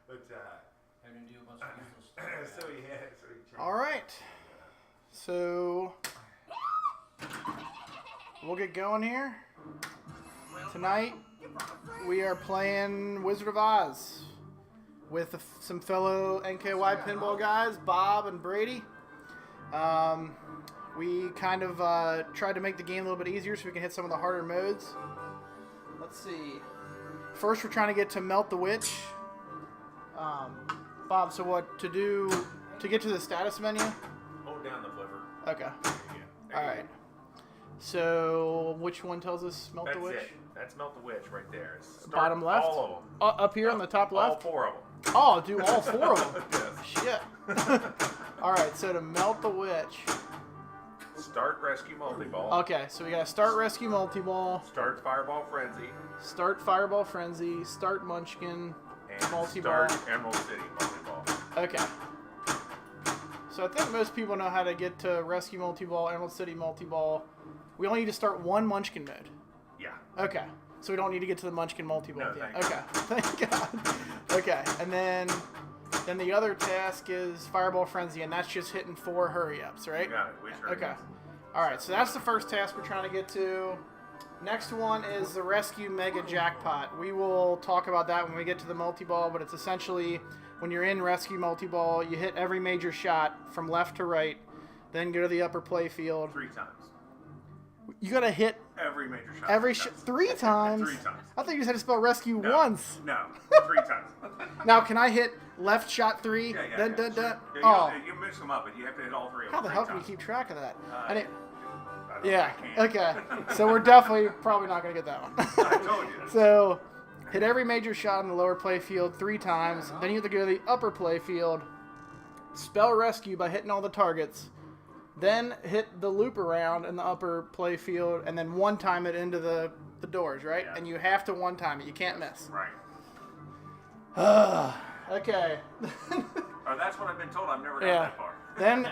But having to do a bunch of useless stuff. All right. So we'll get going here. Tonight we are playing Wizard of Oz with some fellow NKY Pinball guys, Bob and Brady. We kind of tried to make the game a little bit easier so we can hit some of the harder modes. Let's see. First, we're trying to get to Melt the Witch. Bob, so what to do to get to the status menu? Hold down the flipper. Okay. Yeah. All right. So, which one tells us Melt the Witch? That's it. That's Melt the Witch right there. Start Bottom left? All of them. Up here on the top left? All 4 of them. Oh, do all 4 of them. Yes. Shit. All right, so to Melt the Witch. Start Rescue Multi-Ball. Okay, so we got to start Rescue Multi-Ball. Start Fireball Frenzy. Start Fireball Frenzy. Start Munchkin. And Multi-Ball. start Emerald City Multi-Ball. Okay. So I think most people know how to get to Rescue Multi-Ball, Emerald City Multi-Ball. We only need to start one Munchkin mode. Yeah. Okay. So we don't need to get to the Munchkin Multi-Ball No, at the end. thank Okay. Thank God. Okay. And then the other task is Fireball Frenzy, and that's just hitting 4 hurry-ups, right? You got it. Which Okay. All right. So that's the first task we're trying to get to. Next one is the Rescue Mega Jackpot. We will talk about that when we get to the multi-ball, but it's essentially when you're in Rescue Multi-Ball, you hit every major shot from left to right, then go to the upper play field. 3 times. You got to hit Every major shot. every 3 times? 3 times. I thought you just had to spell rescue No. once. No. 3 times. Now, can I hit left shot 3? Yeah, Dun, sure. dun, dun. Yeah, Oh, you mix them up, but you have to hit all 3 of them. how the hell can you times. keep track of that? I didn't- don't Yeah, know, I okay. can't. So we're definitely probably not going to get that one. I told you. So, hit every major shot in the lower play field 3 times. Then you have to go to the upper play field. Spell rescue by hitting all the targets. Then hit the loop around in the upper play field, and then one time it into the doors, right? Yeah. And you have to one time it. You can't miss. Right. Okay. That's what I've been told. I've never got Yeah. that far.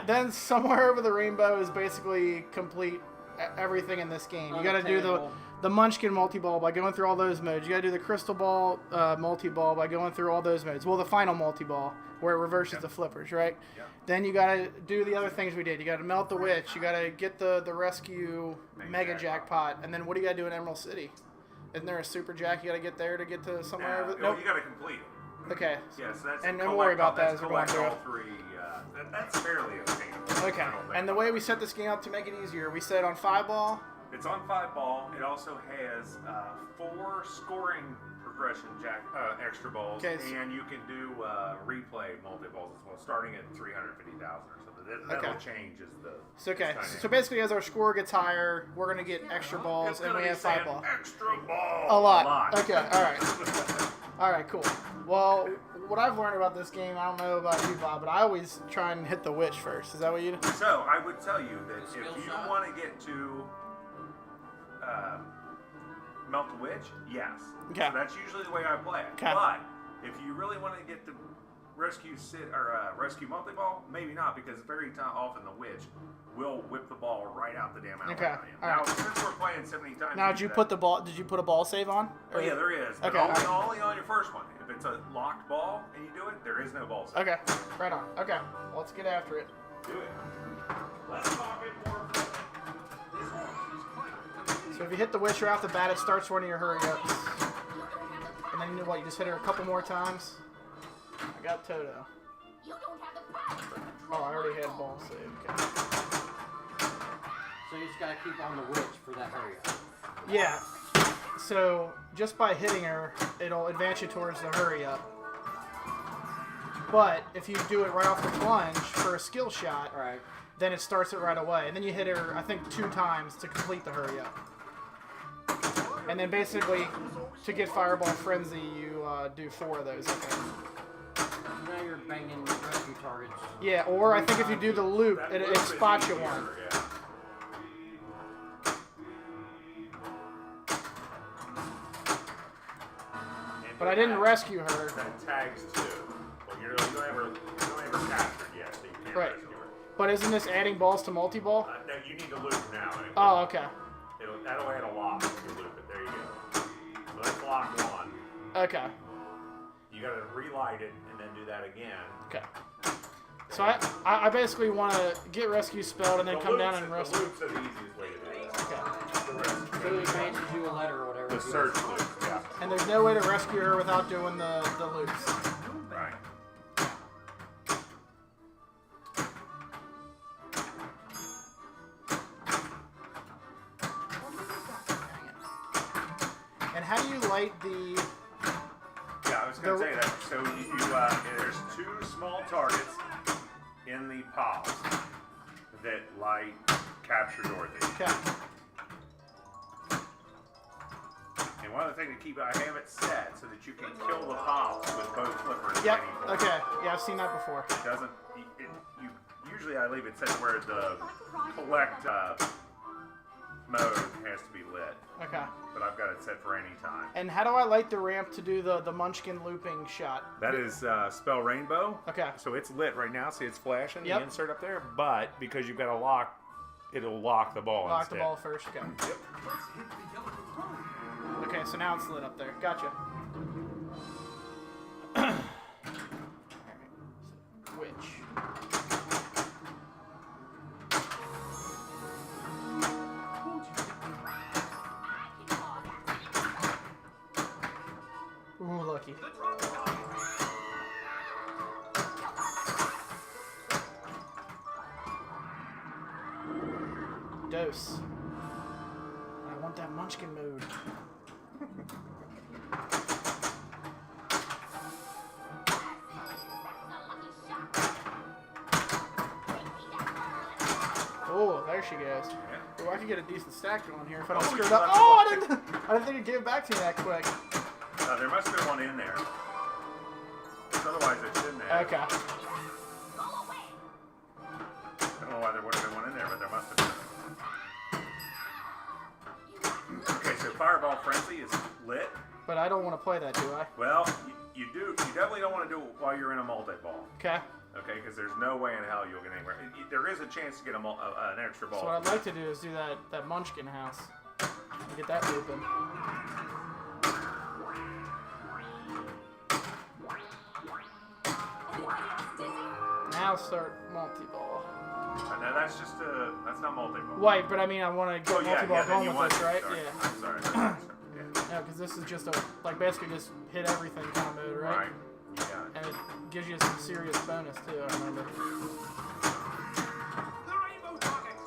Then somewhere over the rainbow is basically complete everything in this game. You got to do the Munchkin multi-ball by going through all those modes. You got to do the Crystal Ball multi-ball by going through all those modes. Well, the final multi-ball where it reverses the flippers, right? Yep. Then you got to do the other things we did. You got to melt the witch. You got to get the rescue mega jackpot. And then what do you got to do in Emerald City? Isn't there a super jack you got to get there to get to somewhere? No, Nope. you got to complete it. Okay. Yeah, so that's And don't worry about that as we're going collect through all it. 3. That's fairly obtainable. Okay. And the way we set this game up to make it easier, we set on 5-ball. It's on 5-ball. It also has 4 scoring progression extra balls, Okay, and you can do replay multi-balls as well, starting at 350,000 or something. That'll change as the. So, okay. as So basically, as our score gets higher, we're gonna get extra balls, It's and gonna we be have saying 5-ball. Extra ball. A lot. Okay. All right. All right. Cool. Well, what I've learned about this game, I don't know about you, Bob, but I always try and hit the witch first. Is that what you do? So I would tell you that Skill if you shot. want to get to Melt the Witch, yes. Okay. So that's usually the way I play it. Okay. But if you really want to get the rescue rescue multi-ball, maybe not, because very often the witch will whip the ball right out the damn alley. Okay. on you. All Now, right. since we're playing 70 times. Now, did you put the ball? Did you put a ball save on? Oh yeah, there is. But Okay, only on your first one. If it's a locked ball and you do it, there is no ball save. Okay. Right on. Okay. Well, let's get after it. Do it. Let's talk it more. So if you hit the witch right off the bat, it starts one of your hurry-ups. And then you know what? You just hit her a couple more times. I got Toto. Oh, I already had ball save. Okay. So you just gotta keep on the witch for that hurry up. Yeah. So just by hitting her, it'll advance you towards the hurry up. But if you do it right off the plunge for a skill shot, Alright. then it starts it right away. And then you hit her, I think, 2 times to complete the hurry up. And then basically, to get Fireball Frenzy, you do 4 of those, I think. Now you're banging rescue targets. Yeah, or I think if you do the loop, That it loop is spots you easier, one. yeah. But I didn't rescue her. That tags too. Well, you don't ever captured yet, so you can't Right. rescue her. But isn't this adding balls to multi-ball? No, you need to loop now. Anyway. Oh, okay. That'll add a lock if you loop it. There you go. So that's lock 1. Okay. you got to relight it and then do that again. Okay. So I basically want to get rescue spelled and then come down and rescue. The loops are the easiest way to do it. Okay. So he advances you a letter or whatever. The search loop, yeah. And there's no way to rescue her without doing the loops. Right. And how do you light the... Yeah, I was going to say that. So there's 2 small targets in the piles that light Capture Dorothy. Okay. And one other thing to keep, I have it set so that you can kill the piles with both flippers. Yep. at any point. Okay. Yeah, I've seen that before. It doesn't. Usually I leave it set where the collect mode has to be lit. Okay. But I've got it set for any time. And how do I light the ramp to do the Munchkin looping shot? That is spell rainbow. Okay. So it's lit right now. See, it's flashing Yep. the insert up there. But because you've got a lock, it'll lock the ball Lock instead. the ball first. Okay. Yep. Okay, so now it's lit up there. Gotcha. Alright. So, which? Ooh, lucky. Dose. I want that Munchkin mode. Oh, there she goes. Oh, I could get a decent stack going here if I don't screw it up. Oh, I didn't think it'd give it back to me that quick. There must have been one in there. Otherwise, it shouldn't have. Okay. I don't know why there would have been one in there, but there must have been. Okay, so Fireball Frenzy is lit. But I don't want to play that, do I? Well, you do. You definitely don't want to do it while you're in a multi-ball. Okay. Okay, because there's no way in hell you'll get anywhere. There is a chance to get an extra ball. So what I'd like to do is do that Munchkin house. And get that looping. Now start multi-ball. No, that's just that's not multi-ball. Right, but I mean I want to get multi-ball then you going want with this, to, right? sorry. Yeah. I'm sorry. Yeah. No, because this is just a, like, basically just hit everything kind of mode, right? Right. You got it. And it gives you some serious bonus, too, I remember. The rainbow target.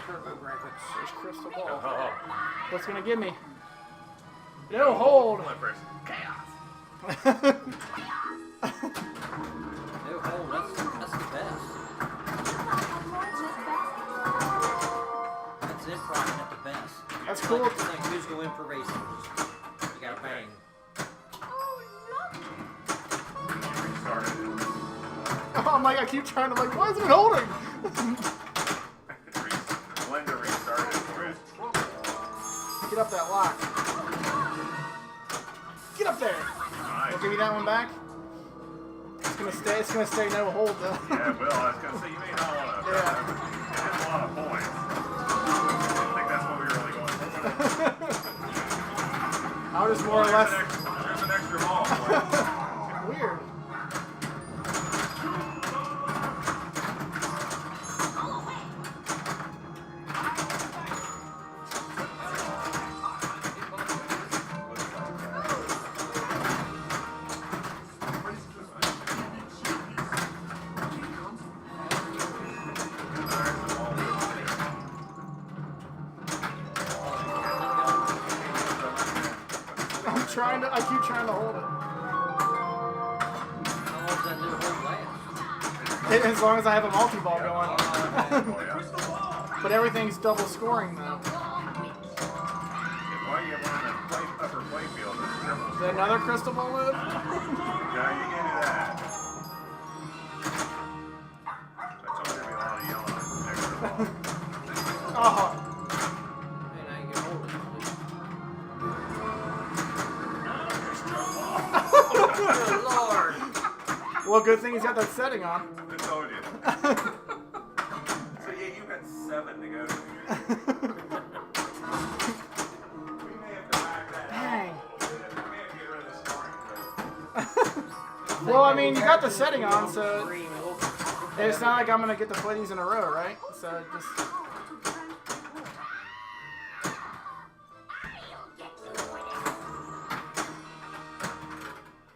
Turbo graphics. There's Crystal Ball. Oh. What's going to give me? No hold! Flippers. Chaos. No hold. That's the best. That's it, probably at the best. That's It's cool. like who's going for racing. You gotta bang. Restarted it. Oh my god, I keep trying to, like, why isn't it holding? Blender restarted it for it. Get up that lock. Get up there! Nice. I'll give you that one back. It's gonna stay no hold, though. Yeah, well, I was gonna say you may not want to. Yeah. It is a lot of points. I think that's what we were really going for. I'll just more or less... There's an extra ball for it. Weird. I keep trying to hold it. How long does that new hold last? As long as I have a multi-ball going. Oh, yeah. But everything's double scoring, though. Why you have one in the upper playfield that's triple? Is that another crystal ball move? No, you can't do that. That's only gonna be a lot of yelling at the extra ball. Oh. And I can hold it. Good Lord. Well, good thing he's got that setting on. I told you. So yeah, 7 to go. We may have to back that Dang. out. We may have to get rid of the scoring. Well, I mean, you got the setting on, so Scream. it's not like I'm gonna get the footies in a row, right? So just.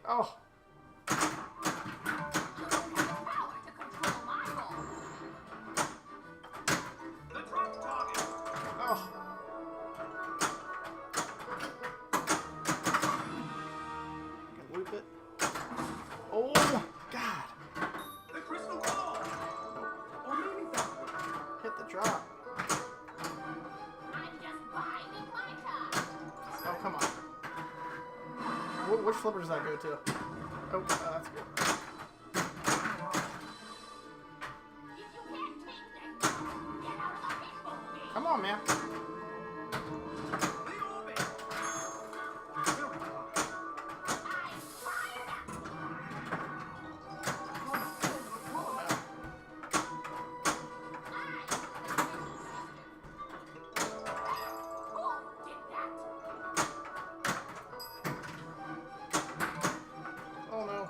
Oh. Oh. Can loop it. Oh, God. The crystal ball. Hit the drop. Oh, come on. Which flipper does that go to? Oh, that's good. Come on, man. Oh, no.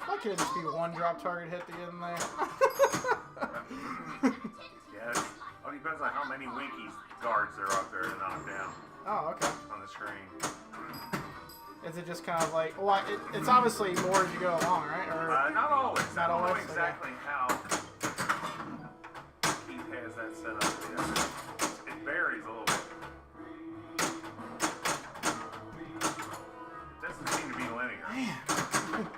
Why can't it just be one drop target hit the end there? Yeah, it all depends on how many Winkies guards there are up there to knock down Oh, okay. on the screen. Is it just kind of like, well, it's obviously more as you go along, right? Or Not always. Not I don't know always? exactly how Keith has that set up. It varies a little bit. It doesn't seem to be linear. Man,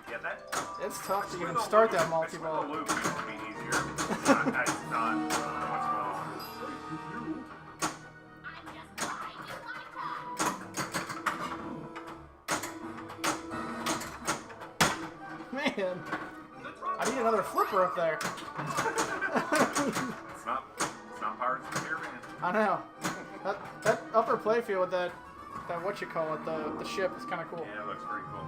Yeah, that. it's tough to even Swindle start that loop- multi-ball. swindle loop used to be easier. It's not what's going on. Man, I need another flipper up there. It's not Pirates of the Caribbean. I know. That upper playfield with that what you call it, the ship is kind of cool. Yeah, it looks pretty cool.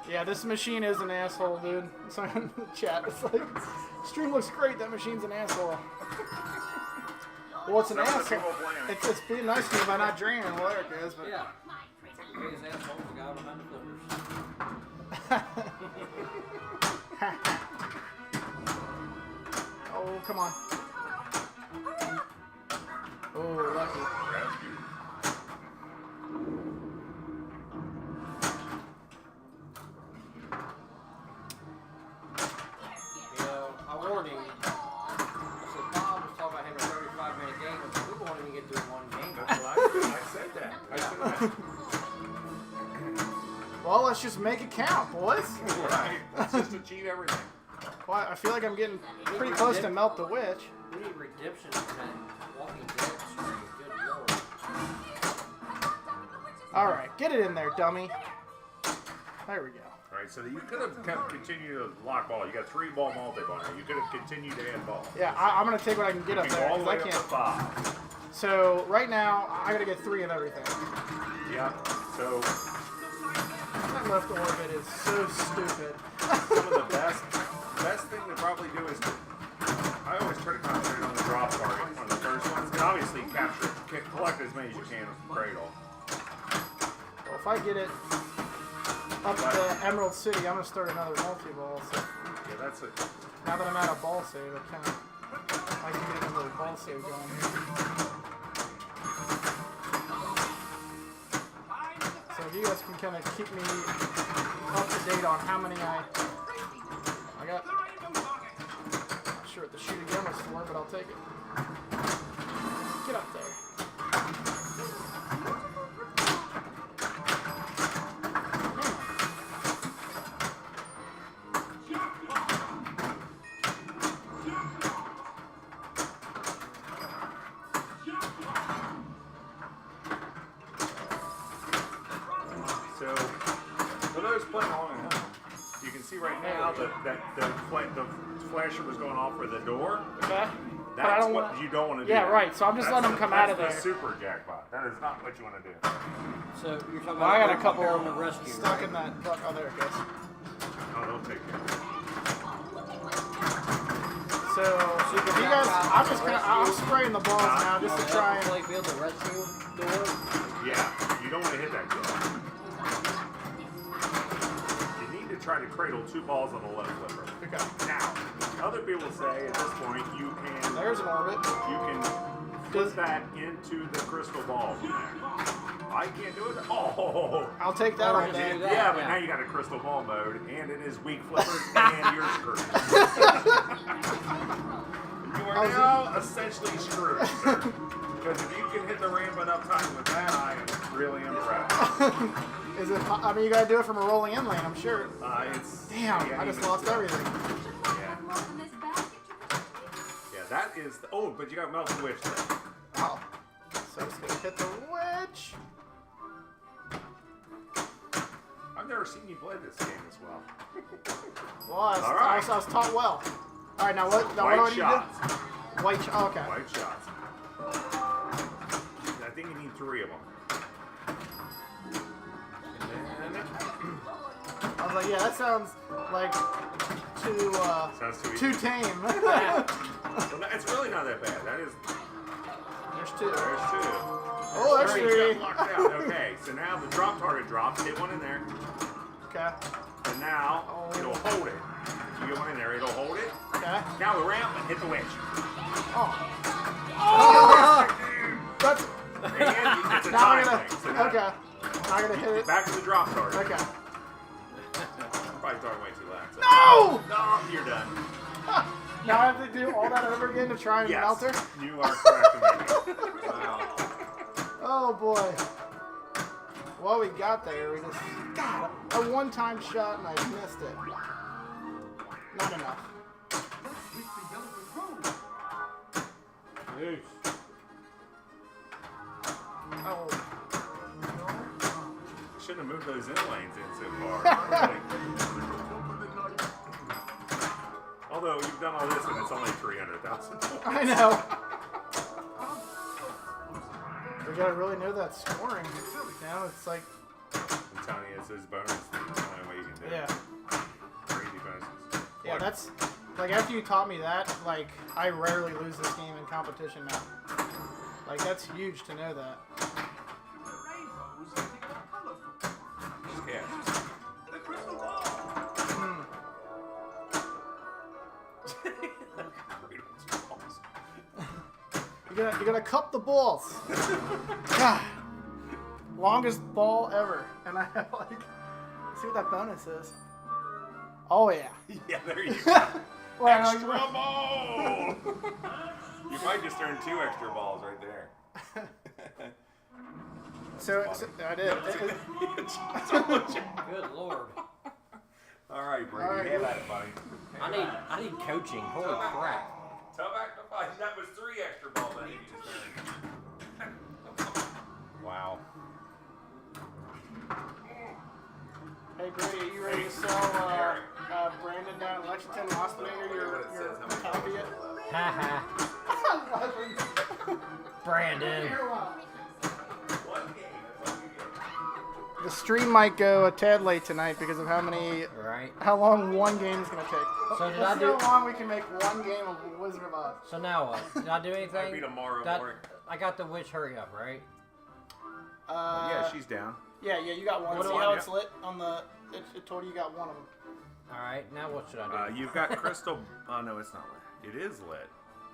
Yeah, this machine is an asshole, dude. Someone in the chat, it's like, stream looks great, that machine's an asshole. Well, it's an Some of the asshole. people blame it. It's being nice to me by not draining well, there it is, but Yeah. Biggest asshole's the guy behind the flippers. Oh, come on. Oh, lucky. You know, I warned him. I said, Bob was talking about having a 35-minute game. I said, we won't even get through one game. That's what I said that. I said that. Well, let's just make it count, boys. Right. Let's just achieve everything. Well, I feel like I'm getting pretty close to Melt the Witch. We need redemption from that Walking Dead stream. Good lord. All right, get it in there, dummy. There we go. All right, so you could have continued to lock ball. You got 3-ball multi-ball now. You could have continued to add ball. Yeah, I'm gonna take what I can get up You can there go all the because way I up to can't. 5. So right now, I gotta get 3 of everything. Yeah. So That left orbit is so stupid. some of the best thing to probably do is I always try to concentrate on the drop target on the first ones, and obviously collect as many as you can with the cradle. Well, if I get it up to Emerald City, I'm gonna start another multi-ball. So Yeah, that's it. now that I'm at a ball save, I kind of like to get another ball save going here. So if you guys can kind of keep me up to date on how many I got. Not sure what the shoot again was for, but I'll take it. Get up there. So for those playing along at home, you can see right now that the flasher was going off for the door. Okay. but I That's don't what want. you don't want to do. Yeah, right. So I'm just letting them come out of there. That's the super jackpot. That is not what you want to do. So you're talking Well, I about got a couple on the rescue, stuck right? in that buck. Oh, there it goes. Oh, don't take it. So, if you guys, I'm spraying the balls now just to try and. Playfield, the rescue door. Yeah, you don't want to hit that door. You need to try to cradle 2 balls on the left flipper. Okay. Now, other people say at this point you can There's an orbit. flip that into the crystal ball from there. I can't do it. Oh, I'll take that Or all just day. do that. yeah, but Yeah. now you got a crystal ball mode, and it is weak flippers, and you're screwed. You are now essentially screwed, sir. Because if you can hit the ramp enough time with that, I am really impressed. Is it? I mean, you gotta do it from a rolling in lane, I'm sure. It's Damn, yeah, I just even lost so. everything. Yeah. Yeah, that is. Oh, but you got melt switch there. Oh. So it's gonna hit the wedge. I've never seen you play this game as well. Well, I was taught well. All right, now what? Now White what do you shots. do? White. Oh, okay. White shots. I think you need 3 of them. And then I was like, yeah, that sounds like sounds too too easy. tame. Well, no, it's really not that bad. That is. There's 2. There's 2. Oh, there's 3. Locked out. Okay, so now the drop target drops. Hit one in there. Okay. And now it'll hold it. If you get one in there, it'll hold it. Okay. Now the ramp and hit the wedge. Oh. Oh! That's. And it's a Now I'm time gonna. thing. So now Okay. Now I'm gonna hit it. back to the drop target. Okay. I'm probably talking way too loud. So. No! No, you're done. Now I have to do all that over again to try and Yes, melt her? you are correct, Amanda. Wow. Oh boy. What we got there, we just got a one-time shot and I missed it. Not enough. Oh. Shouldn't have moved those in lanes in so far. Although you've done all this and it's only 300,000. I know. We gotta really know that scoring. Now it's like, I'm telling you, it's those bonuses. That's the only way you can do yeah. it. Crazy bonuses. Yeah, that's, like after you taught me that, like I rarely lose this game in competition now. Like that's huge to know that. Just cash. You're gonna cup the balls. God. Longest ball ever. And I have like, let's see what that bonus is. Oh yeah. Yeah, there you go. Well, I know Extra ball! You might just earn 2 extra balls right there. so I did. Good lord. All right, Brady, All right. have at it, buddy. I need coaching. Holy crap. Tell back to 5. That was 3 extra balls I think you just earned. Wow. Hey Brady, are you ready to sell Brandon down at Lexington Waspinator your copy yet? Ha ha. Brandon. The stream might go a tad late tonight because of how long one game is gonna take. So did Let's I see do? how long we can make one game of Wizard of Oz. So now what? Did I do anything? Might be tomorrow morning. I got the witch hurry up, right? Yeah, she's down. Yeah, you got one. What See do I how do? it's lit on the? It told you got one of them. All right. Now what should I do? You've got crystal. Oh no, it's not lit. It is lit.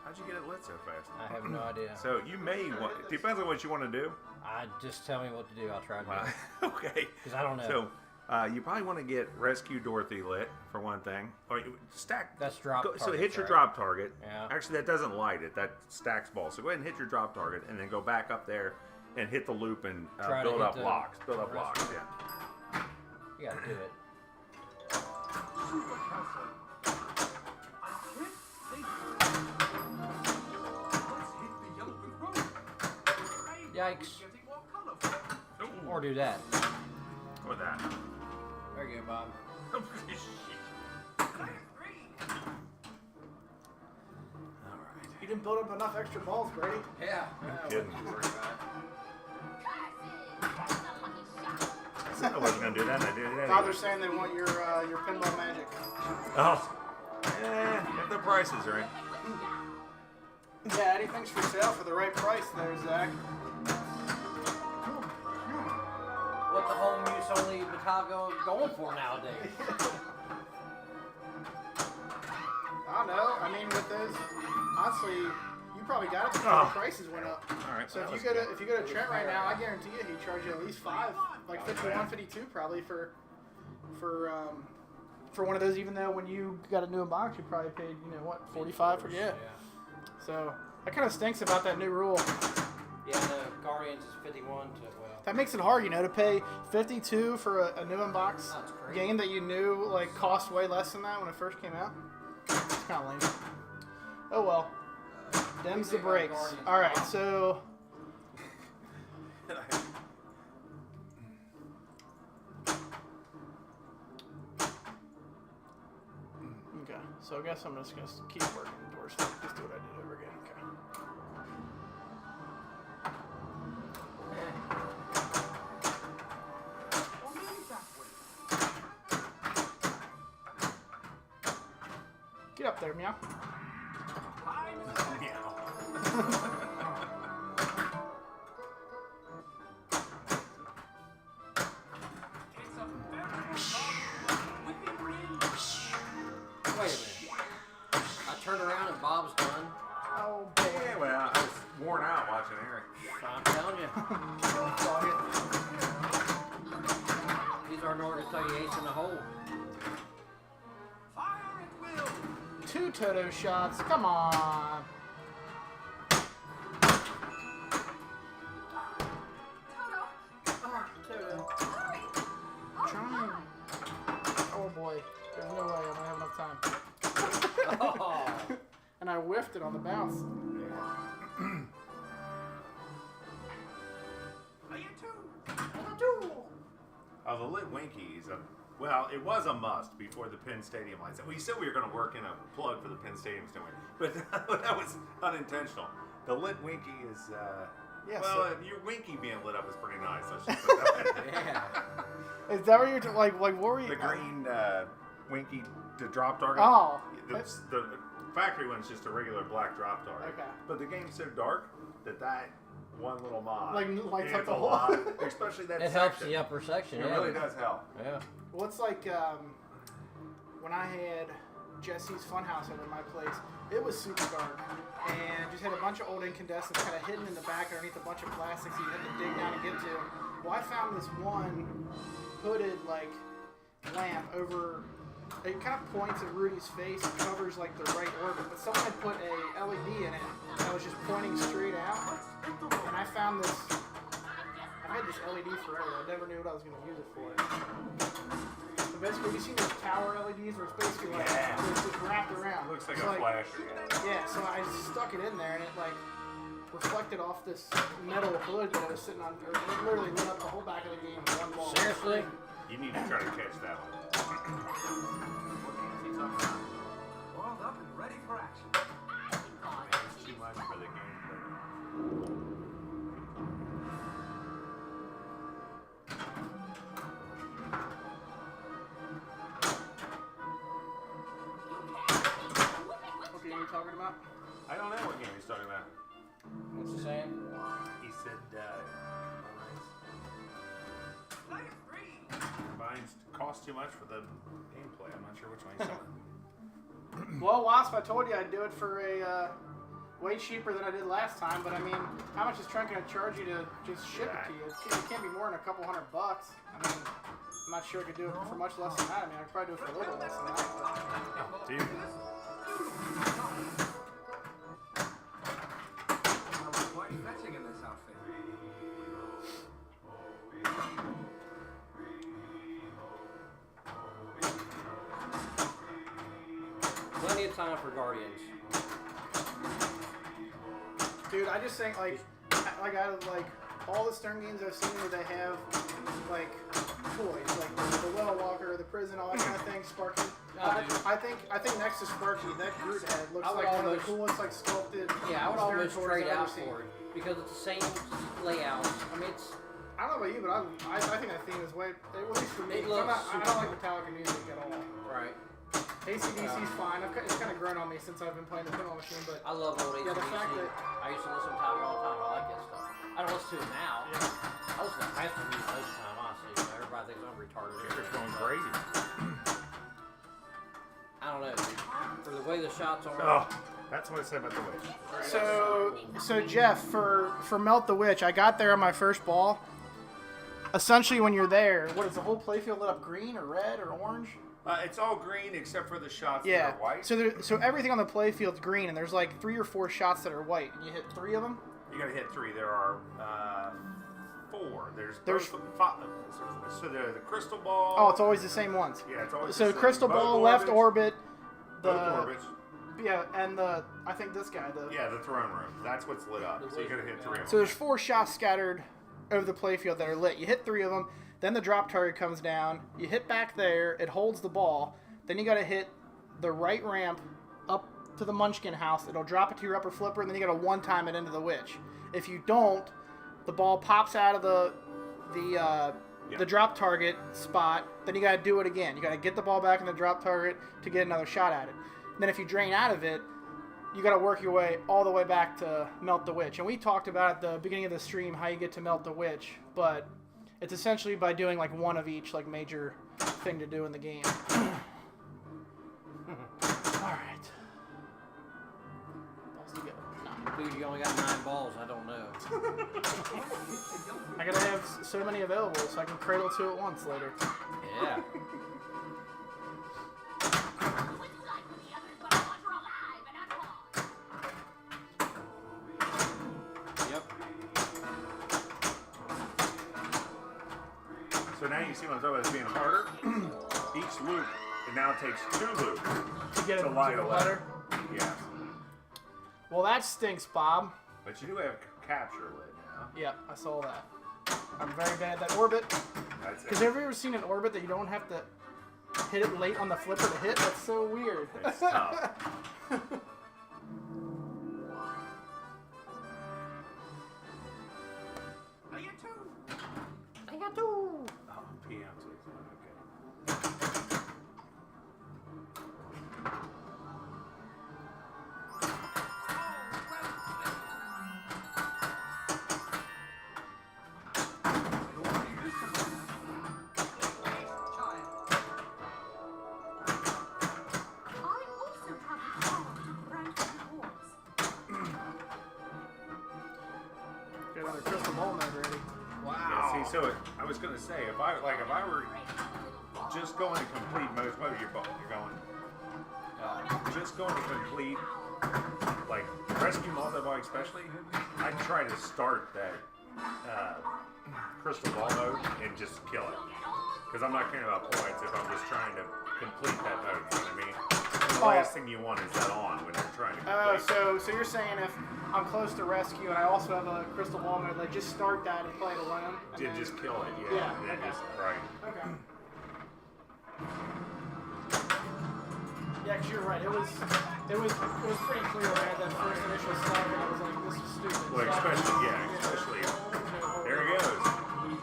How'd you get it lit so fast? I have no idea. So you may want. It depends on what you want to do. Just tell me what to do. I'll try to do it. Okay. Because I don't know. So you probably want to get Rescue Dorothy lit for one thing, or you stack. That's drop So hit targets, your right? drop target. Yeah. Actually, that doesn't light it. That stacks balls. So go ahead and hit your drop target, and then go back up there and hit the loop and Try to build hit up the blocks. Build up rest blocks. of it. Yeah. You gotta do it. Yikes. Or do that. Or that. There you go, Bob. All right. He didn't build up enough extra balls, Brady. Yeah. kidding. What you worried about? I said I wasn't going to do that, and I did it Now anyway. they're saying they want your pinball magic. Oh. If the price is right. Yeah, anything's for sale for the right price there, Zach. What the home use only Metallica going for nowadays? I don't know. I mean, with those, honestly, you probably got it before the prices went up. All right. So that if was you go to Trent right now, I guarantee you he charge you at least 5, like 51, 52 probably for one of those. Even though when you got a new box, you probably paid what 45 for So that kind of stinks about that new rule. Yeah, the Guardians is 51 to That makes it hard, to pay 52 for a new unbox That's crazy. game that you knew like cost way less than that when it first came out. It's kind of lame. Oh well. Them's the breaks. All right, so. Okay, so I guess I'm just gonna keep working towards that. Just do what I did over again. Okay. Get up there, meow. Wait a minute. I turned around and Bob's done. Oh boy. Yeah, well, I was worn out watching Eric. I'm telling you. These are in order to tell you ace in the hole. 2 Toto shots. Come on. Trying. Oh boy. There's no way I don't have enough time. Oh. And I whiffed it on the bounce. Oh, the lit Winky is well, it was a must before the Penn Stadium lights. We said we were going to work in a plug for the Penn Stadium, didn't we? But that was unintentional. The lit Winky is, Yeah, well, so- your Winky being lit up is pretty nice. Let's just put that way. Yeah. Is that what you're like? What were you? The green Winky, the drop target. Oh. The factory one's just a regular black drop target. Okay. But the game's so dark that one little mod Like, lights up adds the a whole- lot, especially that It section. helps the upper section. It Yeah. really does help. Yeah. Well, it's like when I had Jesse's Funhouse over my place. It was super dark and just had a bunch of old incandescents kind of hidden in the back underneath a bunch of plastics you had to dig down to get to. Well, I found this one hooded like lamp over. It kind of points at Rudy's face and covers like the right orbit, but someone had put a LED in it that was just pointing straight out. And I found this. I had this LED forever. I never knew what I was going to use it for. So basically, you see those tower LEDs where it's basically like it's just wrapped around. Looks like So, a flasher. Yeah, so I stuck it in there and it like reflected off this metal hood that I was sitting on. Or it literally lit up the whole back of the game with one ball. Seriously? You need to try to catch that one. Oiled up and ready for action. It's too much for the game. What game are you talking about? I don't know what game he's talking about. What's he saying? He said mines cost too much for the gameplay. I'm not sure which one he's talking about. Well, Wasp, I told you I'd do it for a way cheaper than I did last time, but I mean, how much is Trent going to charge you to just ship it to you? It can't be more than a couple $100. I mean, I'm not sure I could do it for much less than that. I mean, I could probably do it for a little less than that. But... Dude. Quite fetching in this outfit. Plenty of time for Guardians. Dude, I just think like all the Stern games I've seen where they have like toys, like the Well Walker, the prison, all that kind of thing, sparking. I think next to Sparky, that Groot head looks I would like one of the almost- coolest, like sculpted. Yeah, I would almost Spiritoids trade I've ever out seen. for it because it's the same layout. I mean, it's I don't know about you, but I think that theme is way, at least for me. It 'cause looks I don't like Metallica music at all. right. AC/DC's fine. It's kind of grown on me since I've been playing the pinball machine, but I love old Yeah, the AC/DC. fact that- I used to listen to it all the time. I like that stuff. I don't listen to it now. yeah. I listen to classical music most of the time, honestly. You know, everybody thinks I'm retarded. It's going crazy. I don't know. For the way the shots are. Oh, that's what I said about the witch. So Jeff, for Melt the Witch, I got there on my first ball. Essentially, when you're there, what is the whole playfield lit up green or red or orange? It's all green except for the shots Yeah. that are white. So everything on the playfield's green, and there's like 3 or 4 shots that are white, and you hit 3 of them. You gotta hit 3. There are 4. There's both 5. So the crystal ball. Oh, it's always the same ones. Yeah, it's always So the same. crystal Both ball, left orbits, orbit, both orbits. yeah, and I think this guy. Yeah, the throne room. That's what's lit up. So you gotta hit 3 of them. So there's 4 shots scattered over the playfield that are lit. You hit 3 of them, then the drop target comes down. You hit back there, it holds the ball. Then you got to hit the right ramp up to the Munchkin house. It'll drop it to your upper flipper, and then you got to one-time it into the witch. If you don't, the ball pops out of the drop target spot. Then you got to do it again. You got to get the ball back in the drop target to get another shot at it. And then if you drain out of it, you got to work your way all the way back to Melt the Witch. And we talked about at the beginning of the stream how you get to Melt the Witch, but it's essentially by doing like one of each like major thing to do in the game. All right. Balls to go. No. Dude, you only got 9 balls. I don't know. I gotta have so many available so I can cradle 2 at once later. Yeah. Yep. So now you see what I'm talking about as being harder. Each loop, it now takes 2 loops To get it to light to a the letter. letter. Yes. Well, that stinks, Bob. But you do have capture lit now. Yep, I saw that. I'm very bad at that orbit. That's Because it. have you ever seen an orbit that you don't have to hit it late on the flipper to hit? That's so weird. It's tough. I got 2. Oh, PM, so it's okay. Get another crystal ball mode ready. Yeah, see, so I was gonna say, if I were just going to complete most, what are your ball? You're going, just going to complete, like rescue multi-ball especially. I'd try to start that crystal ball mode and just kill it, because I'm not caring about points if I'm just trying to complete that mode. You know what I mean? And the last thing you want is that on when you're trying to Oh, complete. so you're saying if I'm close to rescue and I also have a crystal ball mode, like just start that and play it alone? And Did then- just kill it, yeah. Yeah, And then okay. just right. Okay. Yeah, 'cause you're right. It was pretty clear when I had that first initial start. I was like, this is stupid. Well, So I- especially, yeah, especially. There he goes.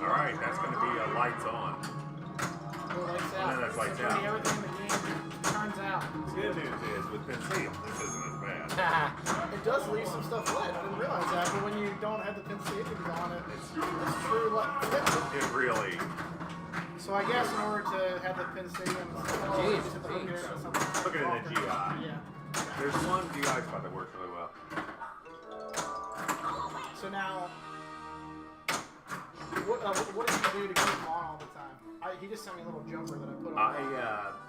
All right, that's going to be lights on. Lights out. And then that's lights So pretty out. everything in the game turns out. Good news is with Pin Stadium, this isn't as bad. It does leave some stuff lit. I didn't realize that, but when you don't have the Pin Stadiums on it, it's true. It really. So I guess in order to have the Pin Stadiums, Jeez, just have to hook it into something. Look at it in the GI. Yeah. There's one GI spot that works really well. So now, what did you do to keep him on all the time? He just sent me a little jumper that I put on.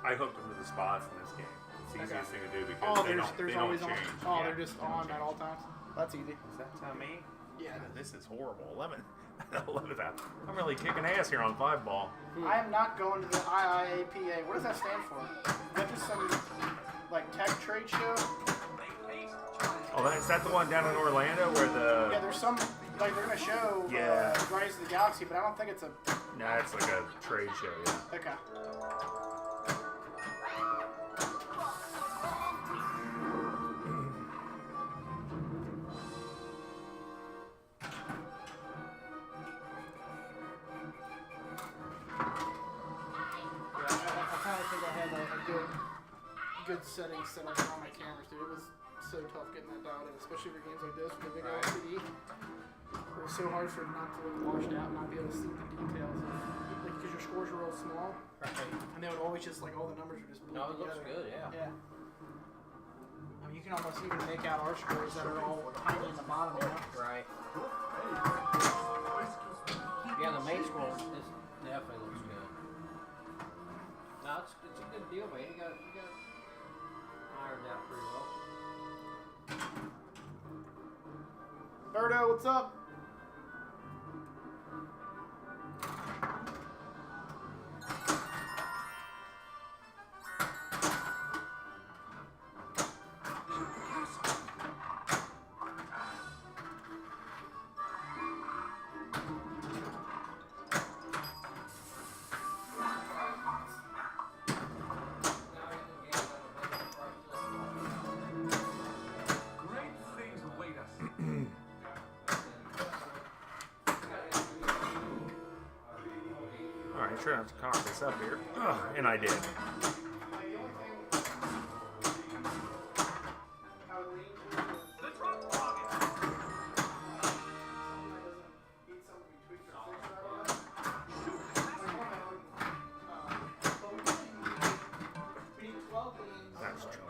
I hooked them to the spots in this game. It's the easiest thing to do because Oh, they there's don't always change. on. Oh, Yeah, they're just they don't on change. at all times. That's easy. Does that tell me? Yeah. This is horrible. 11. 11 that. I'm really kicking ass here on 5 ball. I am not going to the IIAPA. What does that stand for? Is that just some like tech trade show? Oh, is that the one down in Orlando where the? Yeah, there's some like they're gonna show Yeah. Rise of the Galaxy, but I don't think it's a. Nah, it's like a trade show. Yeah. Okay. good settings set up on my cameras, dude. It was so tough getting that dialed in, especially for games like this with the big LCD. It was so hard for it not to look washed out, not be able to see the details. Like, because your scores were real small. Right. And they would always just, like, all the numbers would just blend No, it looks together. good, yeah. Yeah. I mean, you can almost even make out our scores that are all tiny in the bottom, you know? Right. Yeah, the main score is definitely looks good. No, it's a good deal, man. You got ironed out pretty well. Berto, what's up? Great things await us. All right, sure have to cock this up here. Ugh, and I did. The truck rocket. That's true.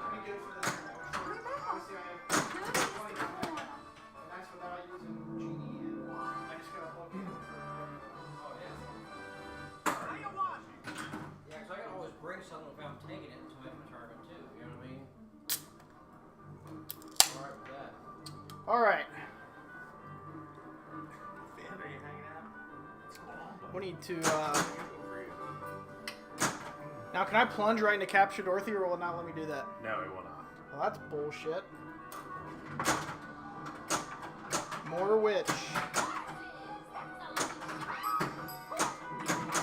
How you want? Yeah, because I can always bring something if I'm taking it to my tournament too. You know what I mean? All right with that. All right. Fan, are you hanging out? We need to, now can I plunge right into Capture Dorothy, or will it not let me do that? No, it will not. Well, that's bullshit. More witch.